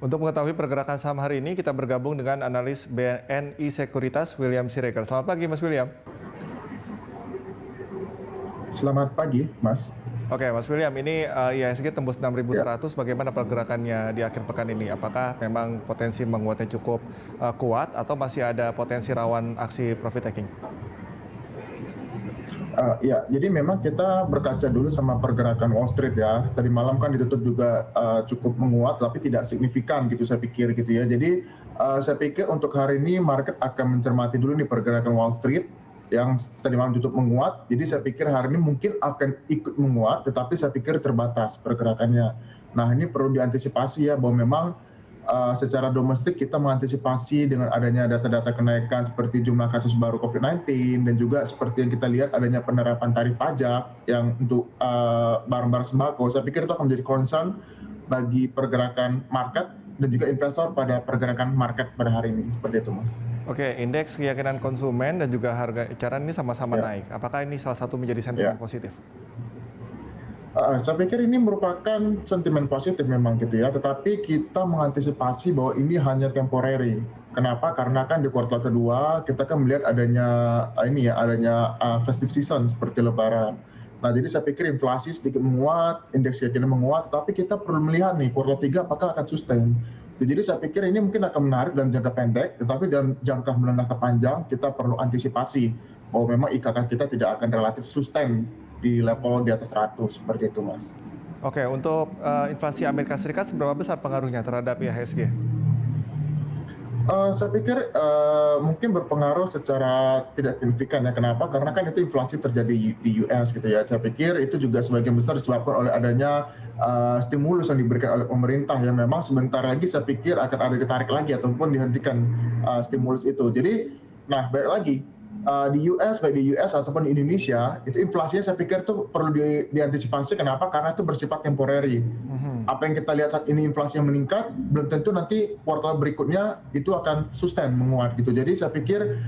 Untuk mengetahui pergerakan saham hari ini, kita bergabung dengan analis BNI Sekuritas William Siregar. Selamat pagi, Mas William. Selamat pagi, Mas. Oke, Mas William, ini IHSG tembus Ya. 6.100. Bagaimana pergerakannya di akhir pekan ini? Apakah memang potensi menguatnya cukup kuat atau masih ada potensi rawan aksi profit taking? Ya, jadi memang kita berkaca dulu sama pergerakan Wall Street ya. Tadi malam kan ditutup juga cukup menguat, tapi tidak signifikan gitu saya pikir gitu ya. Jadi saya pikir untuk hari ini market akan mencermati dulu nih pergerakan Wall Street yang tadi malam tutup menguat. Jadi saya pikir hari ini mungkin akan ikut menguat, tetapi saya pikir terbatas pergerakannya. Nah ini perlu diantisipasi ya bahwa memang secara domestik kita mengantisipasi dengan adanya data-data kenaikan seperti jumlah kasus baru COVID-19 dan juga seperti yang kita lihat adanya penerapan tarif pajak yang untuk barang-barang sembako. Saya pikir itu akan menjadi concern bagi pergerakan market dan juga investor pada pergerakan market pada hari ini. Seperti itu, Mas. Oke, indeks keyakinan konsumen dan juga harga eceran ini sama-sama naik. Apakah ini salah satu menjadi sentimen positif? Saya pikir ini merupakan sentimen positif memang gitu ya, tetapi kita mengantisipasi bahwa ini hanya temporary. Kenapa? Karena kan di kuartal kedua kita kan melihat adanya festive season seperti Lebaran. Nah, jadi saya pikir inflasi sedikit menguat, indeks keyakinan menguat, tetapi kita perlu melihat nih kuartal 3 apakah akan sustain. Jadi saya pikir ini mungkin akan menarik dalam jangka pendek, tetapi dalam jangka menengah ke panjang kita perlu antisipasi bahwa memang IKK kita tidak akan relatif sustain di level di atas 100 seperti itu, Mas. Oke, untuk inflasi Amerika Serikat seberapa besar pengaruhnya terhadap IHSG? Saya pikir mungkin berpengaruh secara tidak signifikan ya. Kenapa? Karena kan itu inflasi terjadi di US gitu ya. Saya pikir itu juga sebagian besar disebabkan oleh adanya stimulus yang diberikan oleh pemerintah yang memang sebentar lagi saya pikir akan ada ditarik lagi ataupun dihentikan stimulus itu. Jadi, nah balik lagi di US, baik di US ataupun di Indonesia, itu inflasinya saya pikir itu perlu diantisipasi. Kenapa? Karena itu bersifat temporary. Apa yang kita lihat saat ini inflasi yang meningkat, belum tentu nanti kuartal berikutnya itu akan sustain menguat gitu. Jadi saya pikir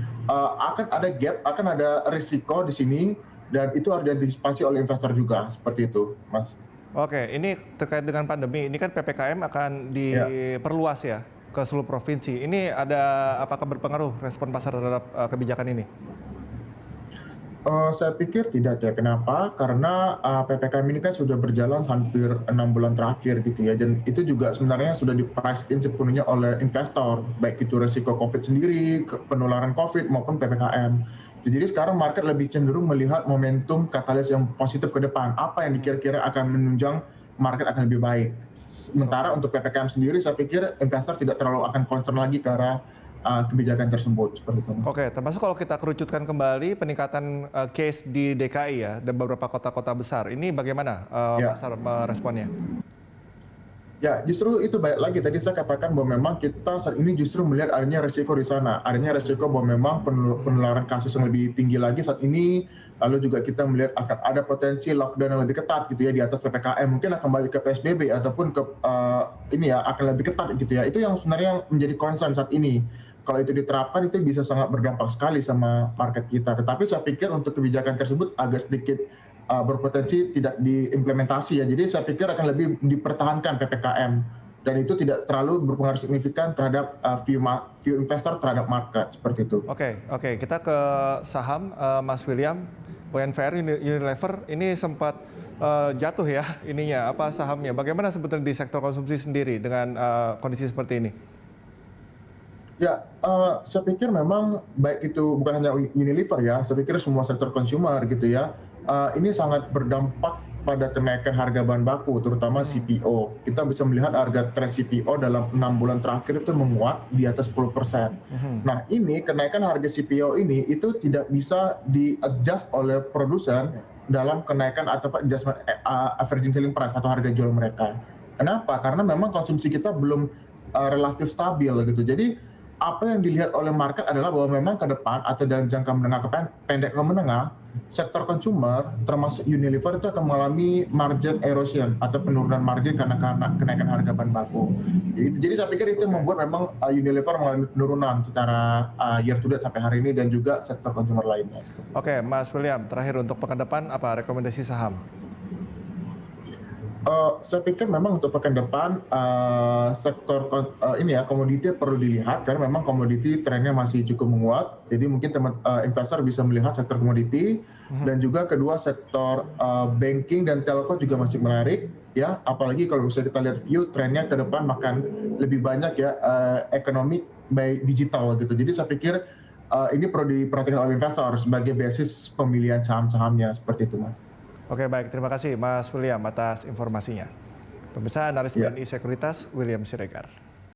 akan ada gap, akan ada risiko di sini dan itu harus diantisipasi oleh investor juga seperti itu, Mas. Oke, ini terkait dengan pandemi. Ini kan PPKM akan diperluas ya ke seluruh provinsi. Ini apakah berpengaruh respon pasar terhadap kebijakan ini? Saya pikir tidak ya. Kenapa? Karena PPKM ini kan sudah berjalan hampir 6 bulan terakhir gitu ya. Dan itu juga sebenarnya sudah di-price in sepenuhnya oleh investor. Baik itu resiko COVID sendiri, penularan COVID maupun PPKM. Jadi sekarang market lebih cenderung melihat momentum katalis yang positif ke depan. Apa yang dikira-kira akan menunjang market akan lebih baik. Sementara untuk PPKM sendiri saya pikir investor tidak terlalu akan concern lagi ke arah kebijakan tersebut. Oke, termasuk kalau kita kerucutkan kembali peningkatan case di DKI ya, dan beberapa kota-kota besar. Ini bagaimana pasar meresponnya? Ya, justru itu balik lagi. Tadi saya katakan bahwa memang kita saat ini justru melihat adanya resiko di sana. Adanya resiko bahwa memang penularan kasus yang lebih tinggi lagi saat ini. Lalu juga kita melihat akan ada potensi lockdown yang lebih ketat gitu ya di atas PPKM. Mungkin akan kembali ke PSBB ataupun ke akan lebih ketat gitu ya. Itu yang sebenarnya menjadi concern saat ini. Kalau itu diterapkan itu bisa sangat berdampak sekali sama market kita. Tetapi saya pikir untuk kebijakan tersebut agak sedikit berpotensi tidak diimplementasi ya. Jadi saya pikir akan lebih dipertahankan PPKM dan itu tidak terlalu berpengaruh signifikan terhadap view investor terhadap market seperti itu. Oke, kita ke saham Mas William. UNVR Unilever ini sempat jatuh ya ininya sahamnya. Bagaimana sebetulnya di sektor konsumsi sendiri dengan kondisi seperti ini? Ya, saya pikir memang baik itu bukan hanya Unilever ya, saya pikir semua sektor consumer gitu ya, ini sangat berdampak pada kenaikan harga bahan baku, terutama CPO. Kita bisa melihat harga tren CPO dalam 6 bulan terakhir itu menguat di atas 10%. Nah ini kenaikan harga CPO ini itu tidak bisa di-adjust oleh produsen dalam kenaikan atau adjustment averaging selling price atau harga jual mereka. Kenapa? Karena memang konsumsi kita belum relatif stabil gitu. Jadi apa yang dilihat oleh market adalah bahwa memang ke depan atau dalam jangka menengah ke pendek ke menengah, sektor consumer termasuk Unilever itu akan mengalami margin erosion atau penurunan margin karena kenaikan harga bahan baku. Jadi saya pikir itu membuat memang Unilever mengalami penurunan secara year to date sampai hari ini dan juga sektor consumer lainnya. Oke, Mas William, terakhir untuk pekan depan apa rekomendasi saham? Saya pikir memang untuk pekan depan sektor komoditi perlu dilihat karena memang komoditi trennya masih cukup menguat. Jadi mungkin investor bisa melihat sektor komoditi dan juga kedua sektor banking dan telco juga masih menarik ya. Apalagi kalau misalnya kita lihat view trennya ke depan makan lebih banyak ya ekonomi by digital gitu. Jadi saya pikir ini perlu diperhatikan oleh investor sebagai basis pemilihan saham-sahamnya seperti itu, Mas. Oke, baik. Terima kasih Mas William atas informasinya. Pemirsa, analis BNI Sekuritas William Siregar.